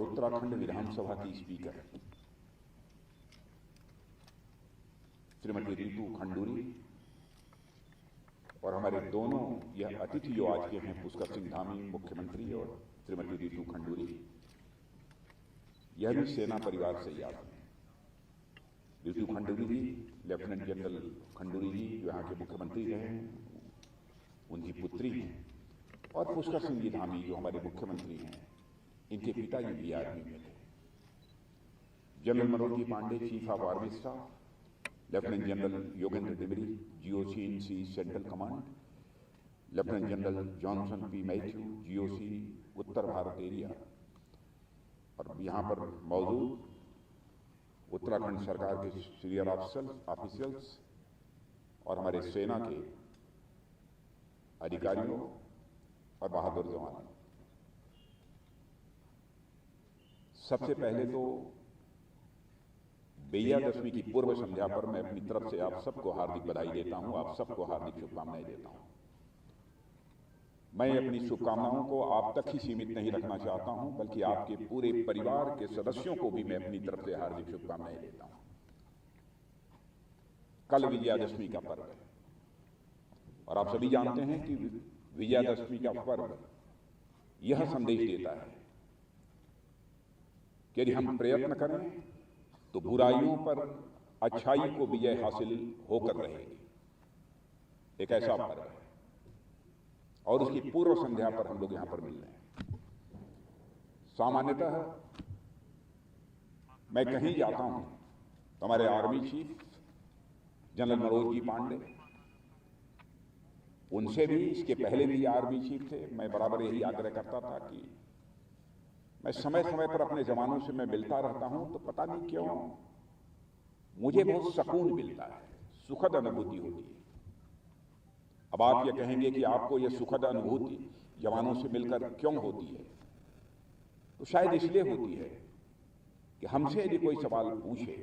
और उत्तराखंड विधानसभा की स्पीकर श्रीमती रितु खंडूरी और हमारे दोनों यह अतिथि जो आज के हैं पुष्कर सिंह धामी मुख्यमंत्री और श्रीमती रितु खंडूरी, यह भी सेना परिवार से याद हैं। रितु खंडूरी जी, लेफ्टिनेंट जनरल खंडूरी जी जो यहाँ के मुख्यमंत्री रहे हैं, उनकी पुत्री हैं, और पुष्कर सिंह जी धामी जो हमारे मुख्यमंत्री हैं, इनके पिताजी भी आर्मी में थे। General Manoj ji Pande, chief of army staff, lieutenant general Yogendra Dimri, GOC in C central command, lieutenant general Johnson P Mathew, GOC Uttar Bharat area, और यहाँ पर मौजूद उत्तराखंड सरकार के सीनियर ऑफिसर्स और हमारे सेना के अधिकारियों और बहादुर जवान। सबसे पहले तो विजयादशमी की पूर्व संध्या पर मैं अपनी तरफ से आप सबको हार्दिक बधाई देता हूं, आप सबको हार्दिक शुभकामनाएं देता हूं। मैं अपनी शुभकामनाओं को आप तक ही सीमित नहीं रखना चाहता हूं, बल्कि आपके पूरे परिवार के सदस्यों को भी मैं अपनी तरफ से हार्दिक शुभकामनाएं देता हूं। कल विजयादशमी का पर्व है और आप सभी जानते हैं कि विजयादशमी का पर्व यह संदेश देता है कि यदि हम प्रयत्न करें तो बुराइयों पर अच्छाई को विजय हासिल होकर रहेगी। एक ऐसा पर्व है और उसकी पूर्व संध्या पर हम लोग यहां पर मिल रहे हैं। सामान्यतः मैं कहीं जाता हूं तो हमारे army chief general Manoj ji Pandey, उनसे भी, इसके पहले भी आर्मी चीफ थे, मैं बराबर यही आग्रह करता था कि मैं समय समय पर अपने जवानों से मैं मिलता रहता हूं, तो पता नहीं क्यों मुझे बहुत सुकून मिलता है, सुखद अनुभूति होती है। अब आप ये कहेंगे कि आपको यह सुखद अनुभूति जवानों से मिलकर क्यों होती है, तो शायद इसलिए होती है कि हमसे यदि कोई सवाल पूछे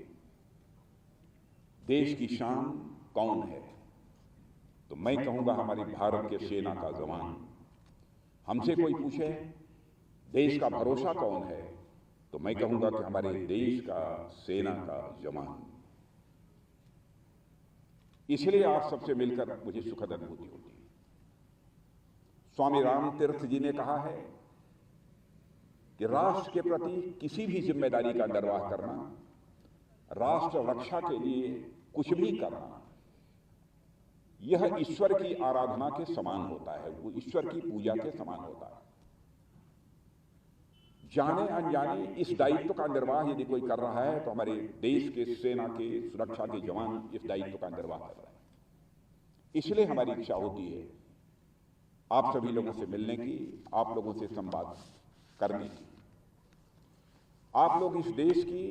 देश की शान कौन है, तो मैं कहूंगा हमारी भारत के सेना का जवान। हमसे कोई पूछे देश का भरोसा कौन है, तो मैं कहूंगा कि हमारे देश का सेना का जवान। इसलिए आप सबसे मिलकर मुझे सुखद अनुभूति होती है। स्वामी राम तीर्थ जी ने कहा है कि राष्ट्र के प्रति किसी भी जिम्मेदारी का निर्वाह करना, राष्ट्र रक्षा के लिए कुछ भी करना, यह ईश्वर की आराधना के समान होता है, वो ईश्वर की पूजा के समान होता है। जाने अनजाने इस दायित्व का निर्वाह यदि कोई कर रहा है तो हमारे देश के सेना के सुरक्षा के जवान इस दायित्व का निर्वाह कर रहे हैं। इसलिए हमारी इच्छा होती है आप सभी लोगों से मिलने की, आप लोगों से संवाद करने की। आप लोग इस देश की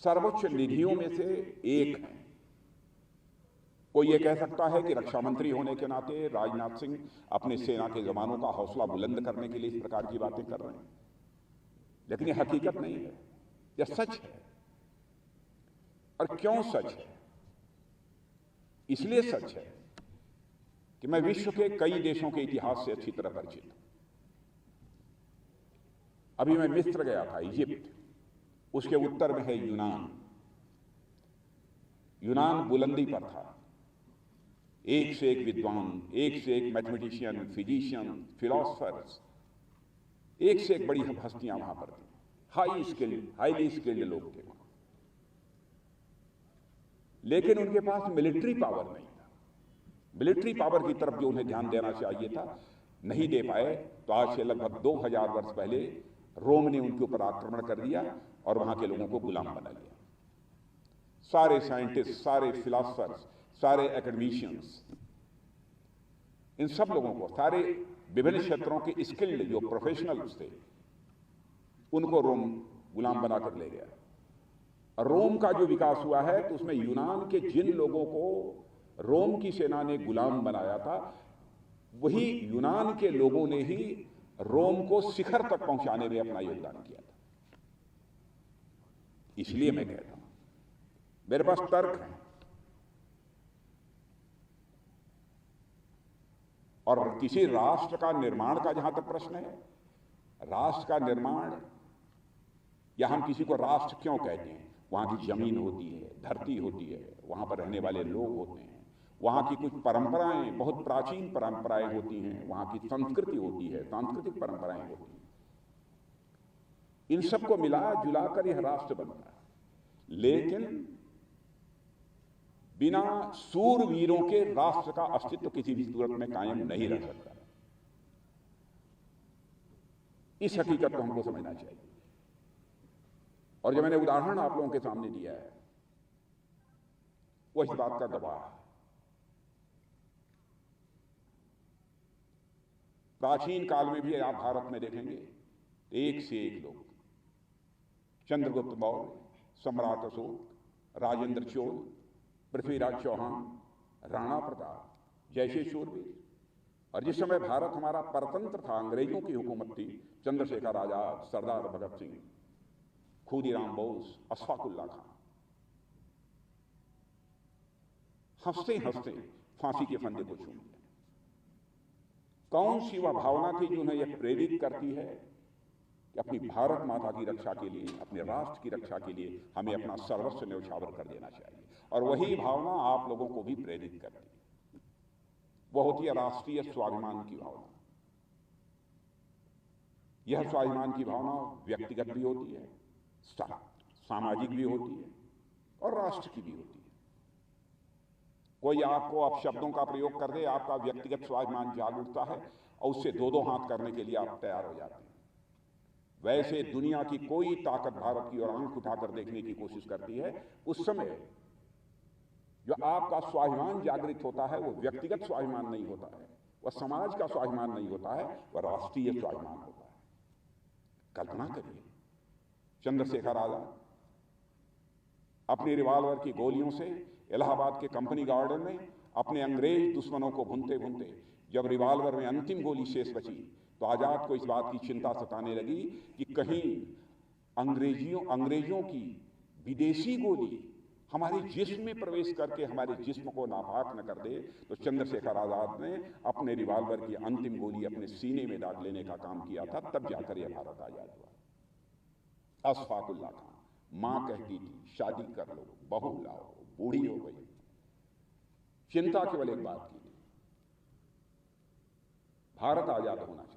सर्वोच्च निधियों में से एक हैं। कोई ये कह सकता है कि रक्षा मंत्री होने के नाते राजनाथ सिंह अपने सेना के जवानों का हौसला बुलंद करने के लिए इस प्रकार की बातें कर रहे हैं, लेकिन यह हकीकत नहीं है, यह सच है। और क्यों सच है? इसलिए सच है कि मैं विश्व के कई देशों के इतिहास से अच्छी तरह परिचित हूं। अभी मैं मिस्र गया था, इजिप्ट, उसके उत्तर में है यूनान। यूनान बुलंदी पर था, एक से एक विद्वान, एक से एक मैथमेटिशियन, फिजिशियन, फिलोसफर्स, एक से एक बड़ी हस्तियां वहां पर थी, हाईली स्किल्ड लोग थे। लेकिन उनके पास मिलिट्री पावर नहीं था। मिलिट्री पावर की तरफ जो उन्हें ध्यान देना चाहिए था, नहीं दे पाए। तो आज से लगभग 2000 वर्ष पहले रोम ने उनके ऊपर आक्रमण कर दिया और वहां के लोगों को गुलाम बना लिया। सारे साइंटिस्ट, सारे फिलोसफर्स, सारे एकेडमिशियंस, इन सब लोगों को, सारे विभिन्न क्षेत्रों के स्किल्ड जो प्रोफेशनल्स थे, उनको रोम गुलाम बनाकर ले गया। रोम का जो विकास हुआ है तो उसमें यूनान के जिन लोगों को रोम की सेना ने गुलाम बनाया था, वही यूनान के लोगों ने ही रोम को शिखर तक पहुंचाने में अपना योगदान किया था। इसलिए मैं कहता हूं, मेरे पास तर्क है और किसी राष्ट्र का निर्माण का जहां तक प्रश्न है राष्ट्र का निर्माण, या हम किसी को राष्ट्र क्यों कहते हैं, वहां की जमीन होती है, धरती होती है, वहां पर रहने वाले लोग होते हैं, वहां की कुछ परंपराएं, बहुत प्राचीन परंपराएं होती हैं, वहां की संस्कृति होती है, सांस्कृतिक परंपराएं होती हैं। इन सबको मिला जुला कर यह राष्ट्र बनता है। लेकिन बिना सूरवीरों के राष्ट्र का अस्तित्व किसी भी सूरत में कायम नहीं रह सकता। इस हकीकत को हमको समझना चाहिए। और जो मैंने उदाहरण आप लोगों के सामने दिया है वो इस बात का गवाह है। प्राचीन काल में भी आप भारत में देखेंगे एक से एक लोग, चंद्रगुप्त मौर्य, सम्राट अशोक, राजेंद्र चोल, पृथ्वीराज चौहान, राणा प्रताप जैसे शूरवीर। और जिस समय भारत हमारा परतंत्र था, अंग्रेजों की हुकूमत थी, चंद्रशेखर आजाद, सरदार भगत सिंह, खुदीराम बोस, अशफाकुल्ला खान हंसते हंसते फांसी के फंदे को चूम लिया। कौन सी वह भावना थी जो उन्हें यह प्रेरित करती है कि अपनी भारत माता की रक्षा के लिए, अपने राष्ट्र की रक्षा के लिए हमें अपना सर्वस्व न्यौछावर कर देना चाहिए। और वही भावना आप लोगों को भी प्रेरित करती है। वह होती है राष्ट्रीय स्वाभिमान की भावना। यह स्वाभिमान की भावना व्यक्तिगत भी होती है, सामाजिक भी होती है और राष्ट्र की भी होती है। कोई आपको आप शब्दों का प्रयोग कर दे, आपका व्यक्तिगत स्वाभिमान जाग उठता है और उससे दो दो हाथ करने के लिए आप तैयार हो जाते हैं। वैसे दुनिया की कोई ताकत भारत की ओर आंख उठाकर देखने की कोशिश करती है, उस समय जो आपका स्वाभिमान जागृत होता है वो व्यक्तिगत स्वाभिमान नहीं होता है, वह समाज का स्वाभिमान नहीं होता है, वह राष्ट्रीय स्वाभिमान होता है। कल्पना करिए, चंद्रशेखर आजाद अपनी रिवाल्वर की गोलियों से इलाहाबाद के कंपनी गार्डन में अपने अंग्रेज दुश्मनों को भूनते भूनते जब रिवाल्वर में अंतिम गोली शेष बची तो आजाद को इस बात की चिंता सताने लगी कि कहीं अंग्रेजों की विदेशी गोली हमारे जिस्म में प्रवेश करके हमारे जिस्म को नापाक न कर दे। तो चंद्रशेखर आजाद ने अपने रिवाल्वर की अंतिम गोली अपने सीने में दाग लेने का काम किया था, तब जाकर यह भारत आजाद हुआ। अशफाकुल्ला खान, मां कहती थी शादी कर लो, बहू लाओ, बूढ़ी हो गई, चिंता केवल एक बात की थी, भारत आजाद होना चाहिए।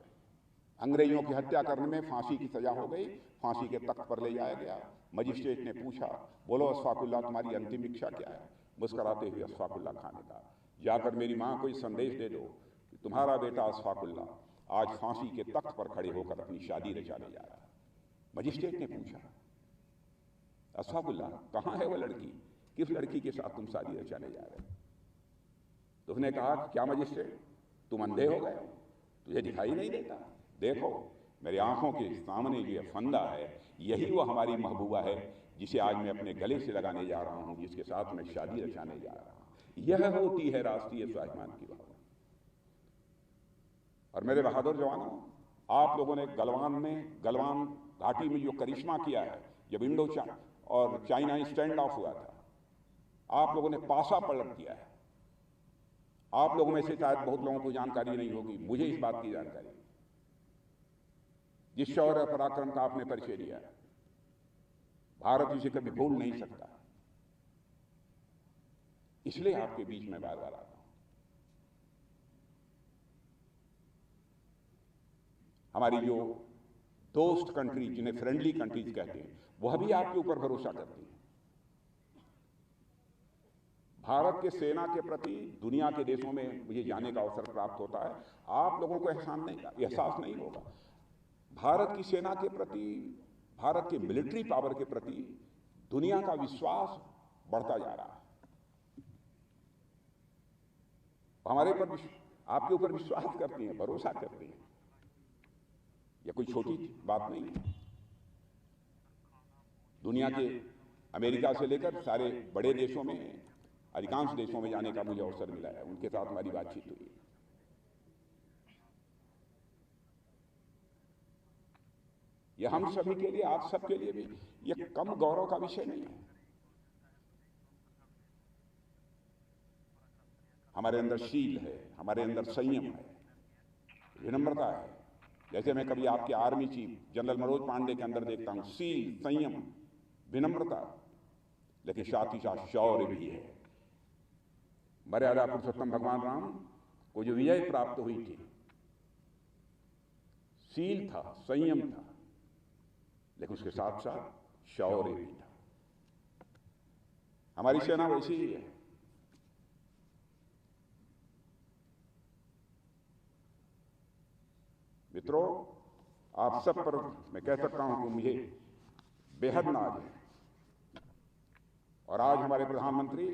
अंग्रेजों की हत्या करने में फांसी की सजा हो गई, फांसी के तख्त पर ले जाया गया। मजिस्ट्रेट ने पूछा, बोलो अशफाकुल्ला तुम्हारी अंतिम इच्छा क्या है? मुस्कुराते हुए अशफाकुल्ला खान ने कहा, जाकर मेरी मां को संदेश दे दो कि तुम्हारा बेटा अशफाकुल्ला आज फांसी के तख्त पर खड़े होकर अपनी शादी रचाने जा रहा है। मजिस्ट्रेट ने पूछा, अशफाकुल्ला कहां है वह लड़की, किस लड़की के साथ तुम शादी रचाने जा रहे हो? तो उसने कहा, क्या मजिस्ट्रेट तुम अंधे हो गए हो, तुझे दिखाई नहीं देता? देखो मेरी आंखों के सामने जो फंदा है यही वो हमारी महबूबा है जिसे आज मैं अपने गले से लगाने जा रहा हूं, जिसके साथ मैं शादी रचाने जा रहा हूं। यह होती है राष्ट्रीय स्वाभिमान की भावना। और मेरे बहादुर जवानों, आप लोगों ने गलवान घाटी में जो करिश्मा किया है, जब इंडो और चाइना स्टैंड ऑफ हुआ था, आप लोगों ने पासा पलट किया है। आप लोगों में से शायद बहुत लोगों को जानकारी नहीं होगी, मुझे इस बात की जानकारी, जिस शौर्य पराक्रम का आपने परिचय दिया है, भारत इसे कभी भूल नहीं सकता। इसलिए आपके बीच में बार बार आता हूं। हमारी जो दोस्त कंट्री, जिन्हें फ्रेंडली कंट्रीज कहते हैं, वह भी आपके ऊपर भरोसा करती हैं। भारत के सेना के प्रति दुनिया के देशों में मुझे जाने का अवसर प्राप्त होता है, आप लोगों को एहसास नहीं होगा, भारत की सेना के प्रति, भारत के मिलिट्री पावर के प्रति दुनिया का विश्वास बढ़ता जा रहा है। हमारे पर आपके ऊपर विश्वास करती हैं, भरोसा करती हैं। यह कोई छोटी बात नहीं है। दुनिया के अमेरिका से लेकर सारे बड़े देशों में, अधिकांश देशों में जाने का मुझे अवसर मिला है, उनके साथ हमारी बातचीत हुई है। यह हम सभी के लिए, आप सबके लिए भी यह कम गौरव का विषय नहीं है। हमारे अंदर शील है, हमारे अंदर संयम है, विनम्रता है, जैसे मैं कभी आपके army chief general Manoj Pande के अंदर देखता हूं सील, संयम, विनम्रता, लेकिन साथ ही साथ शौर्य भी है। मर्यादा पुरुषोत्तम भगवान राम को जो विजय प्राप्त हुई थी, सील था, संयम था, लेकिन उसके साथ साथ शौर्य भी था। हमारी सेना वैसी ही है। मित्रों, आप सब पर मैं कह सकता हूं कि मुझे बेहद नाज है। और आज हमारे प्रधानमंत्री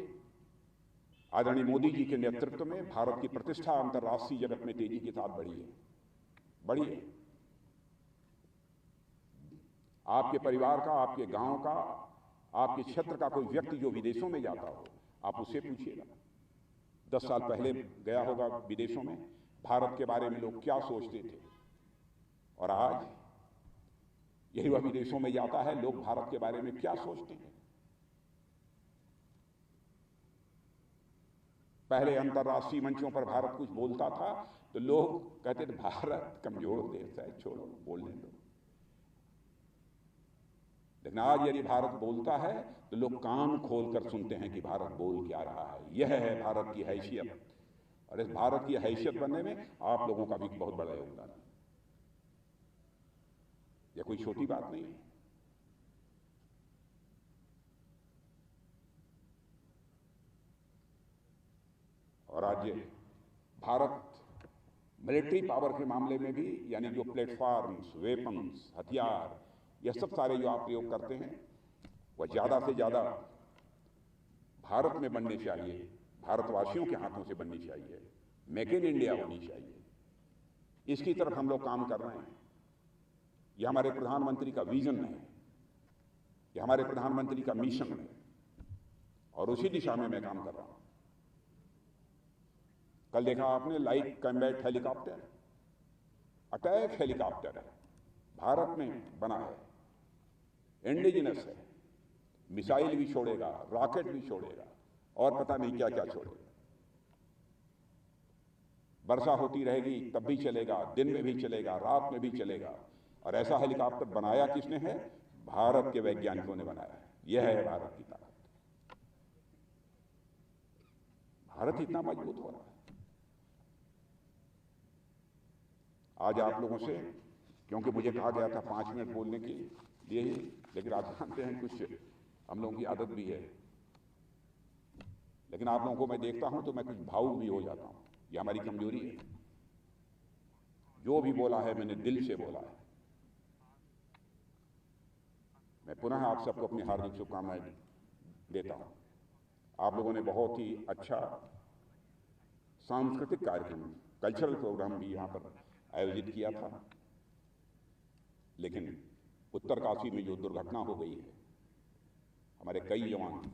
आदरणीय मोदी जी के नेतृत्व में भारत की प्रतिष्ठा अंतर्राष्ट्रीय जगत में तेजी के साथ बढ़ी है। आपके परिवार का, आपके गांव का, आपके क्षेत्र का कोई व्यक्ति जो विदेशों में जाता हो, आप उससे पूछिएगा 10 साल पहले गया होगा विदेशों में, भारत के बारे में लोग क्या सोचते थे, और आज यही वह विदेशों में जाता है, लोग भारत के बारे में क्या सोचते हैं। पहले अंतर्राष्ट्रीय मंचों पर भारत कुछ बोलता था तो लोग कहते थे भारत कमजोर देश है, छोड़ो, बोलने दो। लेकिन आज यदि भारत बोलता है तो लोग कान खोलकर सुनते हैं कि भारत बोल क्या रहा है। यह है भारत की हैसियत, और इस भारत की हैसियत बनने में आप लोगों का भी बहुत बड़ा योगदान है। यह कोई छोटी बात नहीं है। और आज भारत मिलिट्री पावर के मामले में भी, यानी जो प्लेटफॉर्म्स, वेपन्स, हथियार, यह सब सारे जो आप प्रयोग करते हैं, वह ज्यादा से ज्यादा भारत में बनने चाहिए, भारतवासियों के हाथों से बननी चाहिए, मेक इन इंडिया होनी चाहिए। इसकी तरफ हम लोग काम कर रहे हैं। यह हमारे प्रधानमंत्री का विजन है, यह हमारे प्रधानमंत्री का मिशन है, और उसी दिशा में मैं काम कर रहा हूं। कल देखा आपने light combat helicopter, attack helicopter है, भारत में बना है, इंडिजिनस है, मिसाइल भी छोड़ेगा, रॉकेट भी छोड़ेगा, और पता नहीं क्या क्या छोड़ेगा। वर्षा होती रहेगी तब भी चलेगा, दिन में भी चलेगा, रात में भी चलेगा। और ऐसा हेलीकॉप्टर बनाया किसने है? भारत के वैज्ञानिकों ने बनाया है। यह है भारत की ताकत। भारत इतना मजबूत हो रहा है। आज आप लोगों से, क्योंकि मुझे कहा गया था 5 मिनट बोलने के लिए ही, लेकिन आप जानते हैं कुछ हम लोगों की आदत भी है, लेकिन आप लोगों को मैं देखता हूं तो मैं कुछ भावुक भी हो जाता हूं। यह हमारी कमजोरी है। जो भी बोला है मैंने दिल से बोला है। मैं पुनः आप सबको अपनी हार्दिक शुभकामनाएं देता हूं। आप लोगों ने बहुत ही अच्छा सांस्कृतिक कार्यक्रम, कल्चरल प्रोग्राम भी यहां पर आयोजित किया था, लेकिन उत्तरकाशी में जो दुर्घटना हो गई है, हमारे कई जवान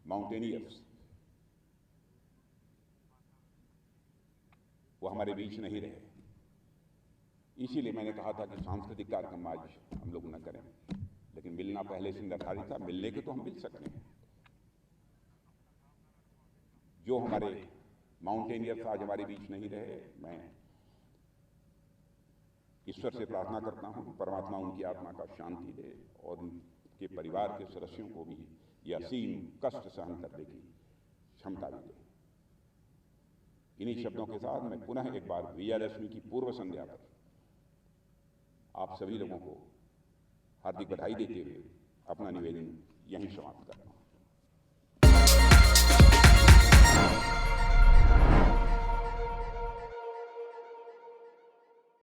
माउंटेनियर्स वो हमारे बीच नहीं रहे। इसीलिए मैंने कहा था कि सांस्कृतिक कार्यक्रम आज हम लोग न करें, लेकिन मिलना पहले से निर्धारित था। मिलने के तो हम मिल सकते हैं। जो हमारे माउंटेनियर्स आज हमारे बीच नहीं रहे, मैं ईश्वर से प्रार्थना करता हूं परमात्मा उनकी आत्मा का शांति दे और उनके परिवार के सदस्यों को भी यह असीम कष्ट सहन करने की क्षमता भी दे। इन्हीं शब्दों के साथ मैं पुनः एक बार विजयादशमी की पूर्व संध्या पर आप सभी लोगों को हार्दिक बधाई देते हुए अपना निवेदन यहीं समाप्त करता हूं।